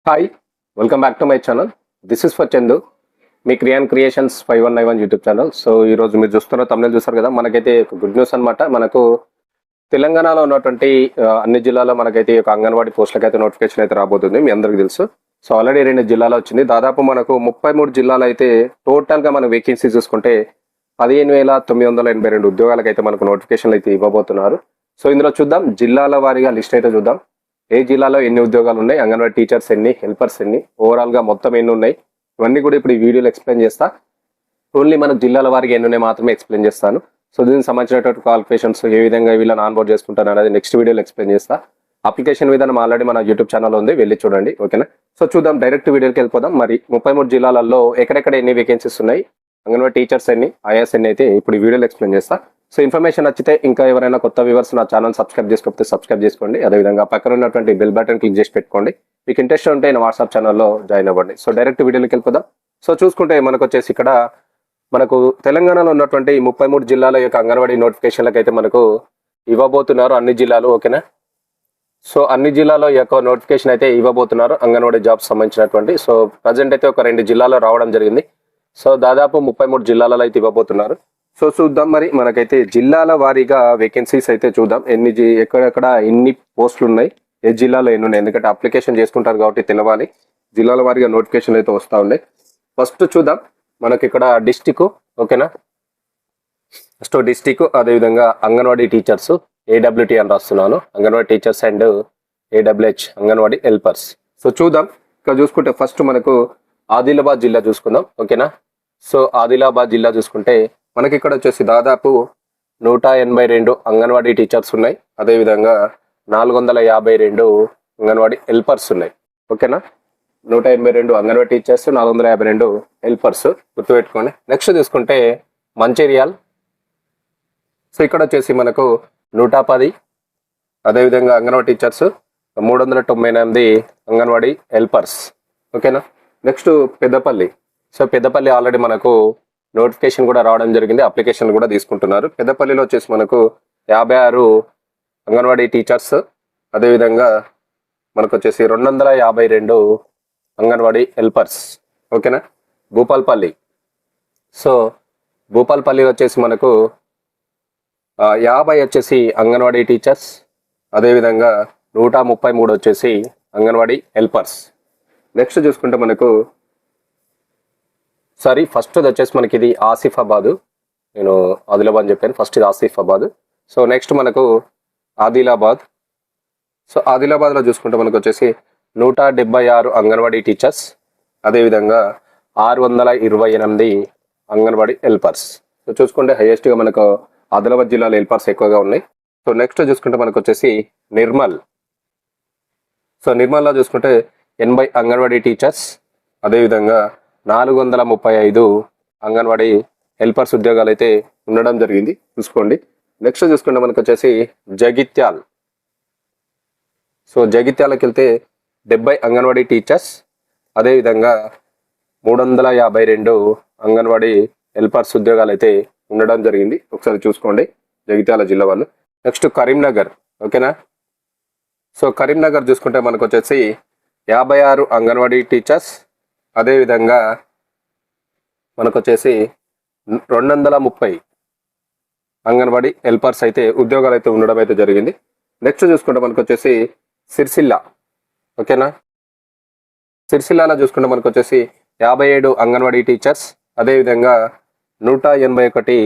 Hi, welcome back to my channel. This is for Chandu, me creations 5191 YouTube channel. So ఈరోజు మీరు చూస్తున్న తమిళ చూస్తారు కదా, మనకైతే గుడ్ న్యూస్ అనమాట. మనకు తెలంగాణలో ఉన్నటువంటి అన్ని జిల్లాలో మనకైతే ఒక అంగన్వాడీ పోస్టులకు అయితే నోటిఫికేషన్ అయితే రాబోతుంది, మీ అందరికీ తెలుసు. సో ఆల్రెడీ 2 జిల్లాలో వచ్చింది. దాదాపు మనకు 33 జిల్లాలు అయితే టోటల్గా మన వేకెన్సీ చూసుకుంటే 15,982 ఉద్యోగాలకు అయితే మనకు నోటిఫికేషన్లు అయితే ఇవ్వబోతున్నారు. సో ఇందులో చూద్దాం, జిల్లాల వారీగా లిస్ట్ అయితే చూద్దాం. ఏ జిల్లాలో ఎన్ని ఉద్యోగాలు ఉన్నాయి, అంగన్వాడీ టీచర్స్ ఎన్ని, హెల్పర్స్ ఎన్ని, ఓవరాల్గా మొత్తం ఎన్ని ఉన్నాయి, ఇవన్నీ కూడా ఇప్పుడు ఈ వీడియోలో ఎక్స్ప్లెయిన్ చేస్తా. ఓన్లీ మన జిల్లాల వారికి ఎన్ని ఉన్నాయి మాత్రమే ఎక్స్ప్లెయిన్ చేస్తాను. సో దీనికి సంబంధించినటువంటి క్వాలిఫికేషన్స్ ఏ విధంగా వీళ్ళని ఆన్బోర్డ్ చేసుకుంటాను అనేది నెక్స్ట్ వీడియోలో ఎక్స్ప్లెయిన్ చేస్తా. అప్లికేషన్ విధానం ఆల్రెడీ మన యూట్యూబ్ ఛానల్ ఉంది, వెళ్ళి చూడండి, ఓకేనా. సో చూద్దాం, డైరెక్ట్ వీడియోకి వెళ్ళిపోదాం. మరి 33 జిల్లాలలో ఎక్కడెక్కడ ఎన్ని వేకెన్సీస్ ఉన్నాయి, అంగన్వాడీ టీచర్స్ ఎన్ని, ఐఎస్ ఎన్ని అయితే ఇప్పుడు ఈ వీడియోలో ఎక్స్ప్లెయిన్ చేస్తా. సో ఇన్ఫర్మేషన్ నచ్చితే, ఇంకా ఎవరైనా కొత్త వ్యూవర్స్ నా ఛానల్ సబ్స్క్రైబ్ చేసుకోకపోతే సబ్స్క్రైబ్ చేసుకోండి. అదేవిధంగా పక్కన ఉన్నటువంటి బెల్ బటన్ క్లిక్ చేసి పెట్టుకోండి. మీకు ఇంట్రెస్ట్ ఉంటే నా వాట్సాప్ ఛానల్లో జాయిన్ అవ్వండి. సో డైరెక్ట్ వీడియోకి వెళ్ళిపోదాం. సో చూసుకుంటే మనకు వచ్చేసి ఇక్కడ మనకు తెలంగాణలో ఉన్నటువంటి 33 జిల్లాల యొక్క అంగన్వాడీ నోటిఫికేషన్లకు అయితే మనకు ఇవ్వబోతున్నారు అన్ని జిల్లాలు, ఓకేనా. సో అన్ని జిల్లాలో ఈ యొక్క నోటిఫికేషన్ అయితే ఇవ్వబోతున్నారు అంగన్వాడీ జాబ్స్ సంబంధించినటువంటి. సో ప్రజెంట్ అయితే ఒక 2 జిల్లాలో రావడం జరిగింది. సో దాదాపు 33 జిల్లాలలో అయితే ఇవ్వబోతున్నారు. సో చూద్దాం, మరి మనకైతే జిల్లాల వారీగా వేకెన్సీస్ అయితే చూద్దాం. ఎక్కడెక్కడ ఎన్ని పోస్టులు ఉన్నాయి, ఏ జిల్లాలో ఎన్ని ఉన్నాయి, ఎందుకంటే అప్లికేషన్ చేసుకుంటారు కాబట్టి తెలవాలి. జిల్లాల వారీగా నోటిఫికేషన్ అయితే వస్తూ ఉన్నాయి. ఫస్ట్ చూద్దాం, మనకి ఇక్కడ డిస్టిక్, ఓకేనా. ఫస్ట్ డిస్టిక్, అదేవిధంగా అంగన్వాడీ టీచర్స్ AWT అని రాస్తున్నాను, anganwadi teachers and AWH anganwadi helpers. So చూద్దాం, ఇక్కడ చూసుకుంటే ఫస్ట్ మనకు ఆదిలాబాద్ జిల్లా చూసుకుందాం, ఓకేనా. సో ఆదిలాబాద్ జిల్లా చూసుకుంటే మనకి ఇక్కడ వచ్చేసి దాదాపు 182 అంగన్వాడీ టీచర్స్ ఉన్నాయి, అదేవిధంగా 452 అంగన్వాడీ హెల్పర్స్ ఉన్నాయి, ఓకేనా. 182 అంగన్వాడీ టీచర్స్, 452 హెల్పర్స్, గుర్తుపెట్టుకోండి. నెక్స్ట్ చూసుకుంటే మంచిర్యాల్. సో ఇక్కడ వచ్చేసి మనకు 110, అదేవిధంగా అంగన్వాడీ టీచర్స్, 398 అంగన్వాడీ హెల్పర్స్, ఓకేనా. Next Peddapalli. So Peddapalli already మనకు నోటిఫికేషన్ కూడా రావడం జరిగింది, అప్లికేషన్ కూడా తీసుకుంటున్నారు. పెద్దపల్లిలో వచ్చేసి మనకు 56 అంగన్వాడీ టీచర్స్, అదేవిధంగా మనకు వచ్చేసి 252 అంగన్వాడీ హెల్పర్స్, ఓకేనా. భూపాల్పల్లి. సో భూపాల్పల్లి వచ్చేసి మనకు 50 వచ్చేసి అంగన్వాడీ టీచర్స్, అదేవిధంగా 133 వచ్చేసి అంగన్వాడీ హెల్పర్స్. నెక్స్ట్ చూసుకుంటే మనకు ఫస్ట్ వచ్చేసి మనకి ఇది ఆసిఫాబాద్, నేను ఆదిలాబాద్ అని చెప్పాను, ఫస్ట్ ఇది ఆసిఫాబాద్. సో నెక్స్ట్ మనకు ఆదిలాబాద్. సో ఆదిలాబాద్లో చూసుకుంటే మనకు వచ్చేసి 176 అంగన్వాడీ టీచర్స్, అదేవిధంగా 628 అంగన్వాడీ హెల్పర్స్. సో చూసుకుంటే హైయెస్ట్గా మనకు ఆదిలాబాద్ జిల్లాలో హెల్పర్స్ ఎక్కువగా ఉన్నాయి. సో నెక్స్ట్ చూసుకుంటే మనకు వచ్చేసి నిర్మల్. సో నిర్మల్లో చూసుకుంటే 80 అంగన్వాడీ టీచర్స్, అదేవిధంగా 435 అంగన్వాడీ హెల్పర్స్ ఉద్యోగాలు అయితే ఉండడం జరిగింది, చూసుకోండి. నెక్స్ట్ చూసుకుంటే మనకు వచ్చేసి జగిత్యాల్. సో జగిత్యాలకి వెళ్తే 70 అంగన్వాడీ టీచర్స్, అదేవిధంగా 352 అంగన్వాడీ హెల్పర్స్ ఉద్యోగాలు అయితే ఉండడం జరిగింది, ఒకసారి చూసుకోండి జగిత్యాల జిల్లా వాళ్ళు. నెక్స్ట్ కరీంనగర్, ఓకేనా. సో కరీంనగర్ చూసుకుంటే మనకు వచ్చేసి 56 అంగన్వాడీ టీచర్స్, అదేవిధంగా మనకు వచ్చేసి 230 అంగన్వాడీ హెల్పర్స్ అయితే ఉద్యోగాలు అయితే ఉండడం అయితే జరిగింది. నెక్స్ట్ చూసుకుంటే మనకు వచ్చేసి సిరిసిల్ల, ఓకేనా. సిరిసిల్లాలో చూసుకుంటే మనకు వచ్చేసి 57 అంగన్వాడీ టీచర్స్, అదేవిధంగా 181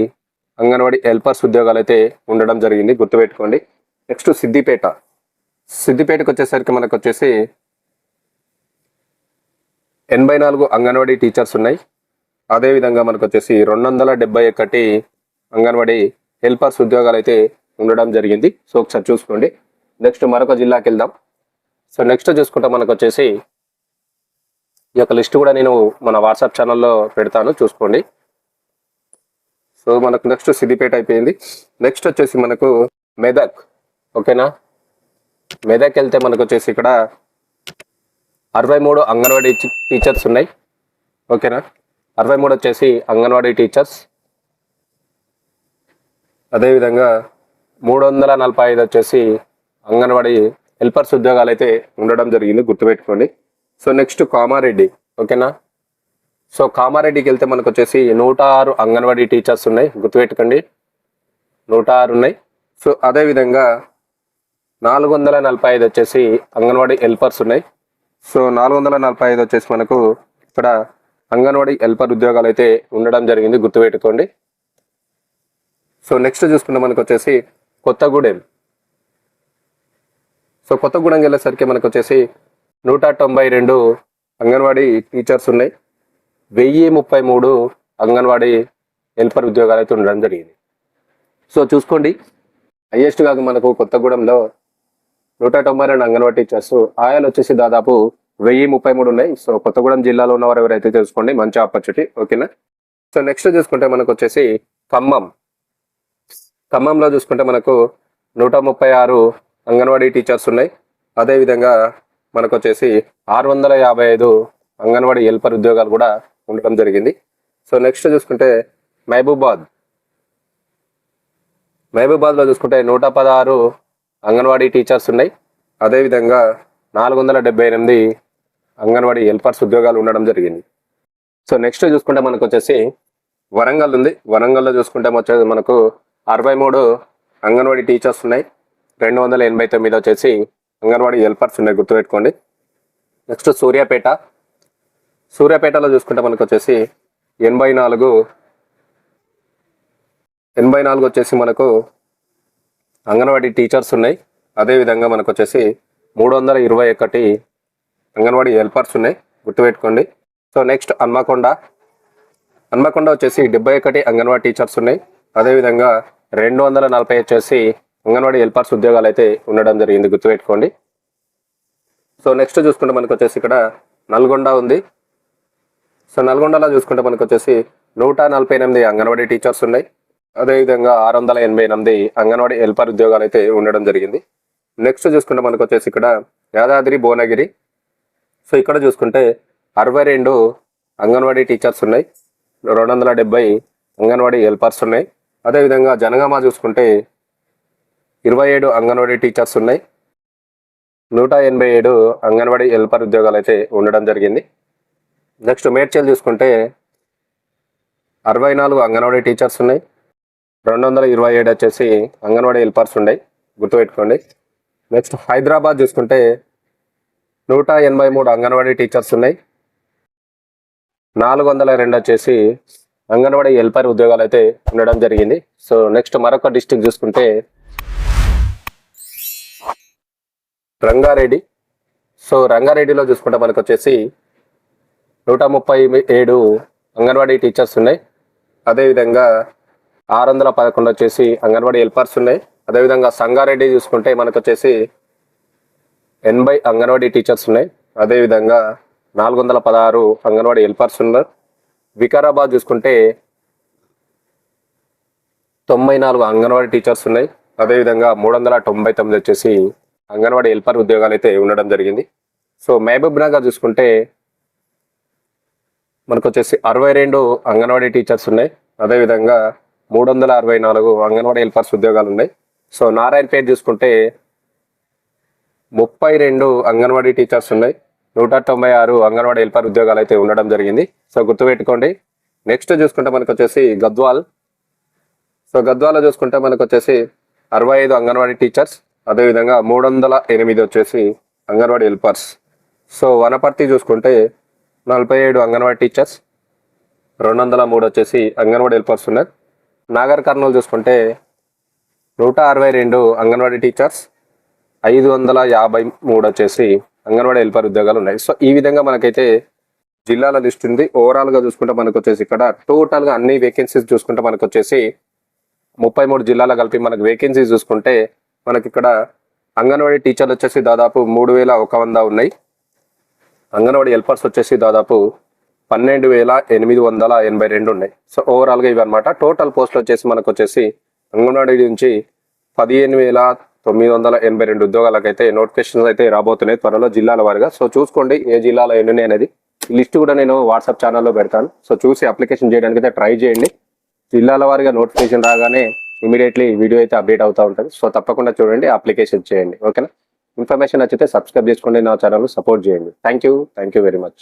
అంగన్వాడీ హెల్పర్స్ ఉద్యోగాలు అయితే ఉండడం జరిగింది, గుర్తుపెట్టుకోండి. నెక్స్ట్ సిద్దిపేటకు వచ్చేసరికి మనకు వచ్చేసి 84 అంగన్వాడీ టీచర్స్ ఉన్నాయి, అదేవిధంగా మనకు వచ్చేసి 271 అంగన్వాడీ హెల్పర్స్ ఉద్యోగాలు అయితే ఉండడం జరిగింది. సో ఒకసారి చూసుకోండి. నెక్స్ట్ మరొక జిల్లాకి వెళ్దాం. సో నెక్స్ట్ చూసుకుంటే మనకు వచ్చేసి ఈ యొక్క లిస్ట్ కూడా నేను మన వాట్సాప్ ఛానల్లో పెడతాను, చూసుకోండి. సో మనకు నెక్స్ట్ సిద్దిపేట అయిపోయింది. నెక్స్ట్ వచ్చేసి మనకు మెదక్, ఓకేనా. మెదక్ వెళ్తే మనకు వచ్చేసి ఇక్కడ 63 అంగన్వాడీ టీచర్స్ ఉన్నాయి, ఓకేనా. 63 వచ్చేసి అంగన్వాడీ టీచర్స్, అదేవిధంగా 345 వచ్చేసి అంగన్వాడీ హెల్పర్స్ ఉద్యోగాలు అయితే ఉండడం జరిగింది, గుర్తుపెట్టుకోండి. సో నెక్స్ట్ కామారెడ్డి, ఓకేనా. సో కామారెడ్డికి వెళ్తే మనకు వచ్చేసి 106 అంగన్వాడీ టీచర్స్ ఉన్నాయి, గుర్తుపెట్టుకోండి 106 ఉన్నాయి. సో అదేవిధంగా 445 వచ్చేసి అంగన్వాడీ హెల్పర్స్ ఉన్నాయి. సో 445 వచ్చేసి మనకు ఇక్కడ అంగన్వాడీ హెల్పర్ ఉద్యోగాలు అయితే ఉండడం జరిగింది, గుర్తుపెట్టుకోండి. సో నెక్స్ట్ చూసుకుంటే మనకు వచ్చేసి కొత్తగూడెం. సో కొత్తగూడెం వెళ్ళేసరికి మనకు వచ్చేసి 192 అంగన్వాడీ టీచర్స్ ఉన్నాయి, 1033 అంగన్వాడీ హెల్పర్ ఉద్యోగాలు అయితే ఉండడం జరిగింది. సో చూసుకోండి, హైయెస్ట్ కాదు మనకు కొత్తగూడెంలో 192 అంగన్వాడీ టీచర్స్, ఆయాలు వచ్చేసి దాదాపు 1033 ఉన్నాయి. సో కొత్తగూడెం జిల్లాలో ఉన్నవారు ఎవరైతే తెలుసుకోండి, మంచి ఆపర్చునిటీ, ఓకేనా. సో నెక్స్ట్ చూసుకుంటే మనకు వచ్చేసి ఖమ్మంలో చూసుకుంటే మనకు 136 అంగన్వాడీ టీచర్స్ ఉన్నాయి. అదేవిధంగా మనకు వచ్చేసి 655 అంగన్వాడీ హెల్పర్ ఉద్యోగాలు కూడా ఉండడం జరిగింది. సో నెక్స్ట్ చూసుకుంటే మహబూబాద్లో చూసుకుంటే 116 అంగన్వాడీ టీచర్స్ ఉన్నాయి. అదేవిధంగా 478 అంగన్వాడీ హెల్పర్స్ ఉద్యోగాలు ఉండడం జరిగింది. సో నెక్స్ట్ చూసుకుంటే మనకు వచ్చేసి వరంగల్ ఉంది. వరంగల్లో చూసుకుంటే మనకు 63 అంగన్వాడీ టీచర్స్ ఉన్నాయి, 289 వచ్చేసి అంగన్వాడీ హెల్పర్స్ ఉన్నాయి, గుర్తుపెట్టుకోండి. నెక్స్ట్ సూర్యాపేటలో చూసుకుంటే మనకు వచ్చేసి 84 వచ్చేసి మనకు అంగన్వాడీ టీచర్స్ ఉన్నాయి. అదేవిధంగా మనకు వచ్చేసి 321 అంగన్వాడీ హెల్పర్స్ ఉన్నాయి, గుర్తుపెట్టుకోండి. సో నెక్స్ట్ హన్మకొండ వచ్చేసి 71 అంగన్వాడీ టీచర్స్ ఉన్నాయి. అదేవిధంగా 240 వచ్చేసి అంగన్వాడీ హెల్పర్స్ ఉద్యోగాలు అయితే ఉండడం జరిగింది, గుర్తుపెట్టుకోండి. సో నెక్స్ట్ చూసుకుంటే మనకు వచ్చేసి ఇక్కడ నల్గొండ ఉంది. సో నల్గొండలో చూసుకుంటే మనకు వచ్చేసి 148 అంగన్వాడీ టీచర్స్ ఉన్నాయి. అదేవిధంగా 688 అంగన్వాడీ హెల్పర్ ఉద్యోగాలు అయితే ఉండడం జరిగింది. నెక్స్ట్ చూసుకుంటే మనకు వచ్చేసి ఇక్కడ యాదాద్రి భువనగిరి. సో ఇక్కడ చూసుకుంటే 62 అంగన్వాడీ టీచర్స్ ఉన్నాయి, 270 అంగన్వాడీ హెల్పర్స్ ఉన్నాయి. అదేవిధంగా జనగామ చూసుకుంటే 27 అంగన్వాడీ టీచర్స్ ఉన్నాయి, 187 అంగన్వాడీ హెల్పర్ ఉద్యోగాలు అయితే ఉండడం జరిగింది. నెక్స్ట్ మేడ్చల్ చూసుకుంటే 64 అంగన్వాడీ టీచర్స్ ఉన్నాయి, 227 వచ్చేసి అంగన్వాడీ హెల్పర్స్ ఉన్నాయి, గుర్తుపెట్టుకోండి. నెక్స్ట్ హైదరాబాద్ చూసుకుంటే 183 అంగన్వాడీ టీచర్స్ ఉన్నాయి, 402 వచ్చేసి అంగన్వాడీ హెల్పర్ ఉద్యోగాలు అయితే ఉండడం జరిగింది. సో నెక్స్ట్ మరొక డిస్ట్రిక్ట్ చూసుకుంటే రంగారెడ్డి. సో రంగారెడ్డిలో చూసుకుంటే మనకు వచ్చేసి 137 అంగన్వాడీ టీచర్స్ ఉన్నాయి. అదేవిధంగా 611 వచ్చేసి అంగన్వాడీ హెల్పర్స్ ఉన్నాయి. అదేవిధంగా సంగారెడ్డి చూసుకుంటే మనకు వచ్చేసి 80 అంగన్వాడీ టీచర్స్ ఉన్నాయి. అదేవిధంగా 416 అంగన్వాడీ హెల్పర్స్ ఉన్నారు. వికారాబాద్ చూసుకుంటే 94 అంగన్వాడీ టీచర్స్ ఉన్నాయి. అదేవిధంగా 399 వచ్చేసి అంగన్వాడీ హెల్పర్ ఉద్యోగాలు అయితే ఉండడం జరిగింది. సో మహబూబ్ నగర్ చూసుకుంటే మనకు వచ్చేసి 62 అంగన్వాడీ టీచర్స్ ఉన్నాయి. అదేవిధంగా 364 అంగన్వాడీ హెల్పర్స్ ఉద్యోగాలు ఉన్నాయి. సో నారాయణపేట చూసుకుంటే 32 అంగన్వాడీ టీచర్స్ ఉన్నాయి, 196 అంగన్వాడీ హెల్పర్ ఉద్యోగాలు అయితే ఉండడం జరిగింది. సో గుర్తుపెట్టుకోండి. నెక్స్ట్ చూసుకుంటే మనకు వచ్చేసి గద్వాల్. సో గద్వాల్లో చూసుకుంటే మనకు వచ్చేసి 65 అంగన్వాడీ టీచర్స్, అదేవిధంగా 308 వచ్చేసి అంగన్వాడీ హెల్పర్స్. సో వనపర్తి చూసుకుంటే 47 అంగన్వాడీ టీచర్స్, 203 వచ్చేసి అంగన్వాడీ హెల్పర్స్ ఉన్నారు. నాగర్ కర్నూలు చూసుకుంటే 162 అంగన్వాడీ టీచర్స్, 553 వచ్చేసి అంగన్వాడీ హెల్పర్ ఉద్యోగాలు ఉన్నాయి. సో ఈ విధంగా మనకైతే జిల్లాల లిస్ట్ ఉంది. ఓవరాల్గా చూసుకుంటే మనకు వచ్చేసి ఇక్కడ టోటల్గా అన్ని వేకెన్సీస్ చూసుకుంటే మనకు వచ్చేసి 33 జిల్లాల కలిపి మనకు వేకెన్సీస్ చూసుకుంటే మనకి ఇక్కడ అంగన్వాడీ టీచర్లు వచ్చేసి దాదాపు 3100 ఉన్నాయి. అంగన్వాడీ హెల్పర్స్ వచ్చేసి దాదాపు 12882 ఉన్నాయి. సో ఓవరాల్గా ఇవి అనమాట. టోటల్ పోస్టులు వచ్చేసి మనకు వచ్చేసి అంగన్వాడీ నుంచి 15982 ఉద్యోగాలకైతే నోటిఫికేషన్స్ అయితే రాబోతున్నాయి త్వరలో జిల్లాల వారిగా. సో చూసుకోండి ఏ జిల్లాలో ఎన్ని అనేది. ఈ లిస్ట్ కూడా నేను వాట్సాప్ ఛానల్లో పెడతాను. సో చూసి అప్లికేషన్ చేయడానికి అయితే ట్రై చేయండి. జిల్లాల వారిగా నోటిఫికేషన్ రాగానే ఇమీడియట్లీ వీడియో అయితే అప్డేట్ అవుతూ ఉంటుంది. సో తప్పకుండా చూడండి, అప్లికేషన్ చేయండి. ఓకేనా. ఇన్ఫర్మేషన్ నచ్చితే సబ్స్క్రైబ్ చేసుకోండి, నా ఛానల్ సపోర్ట్ చేయండి. Thank you very much.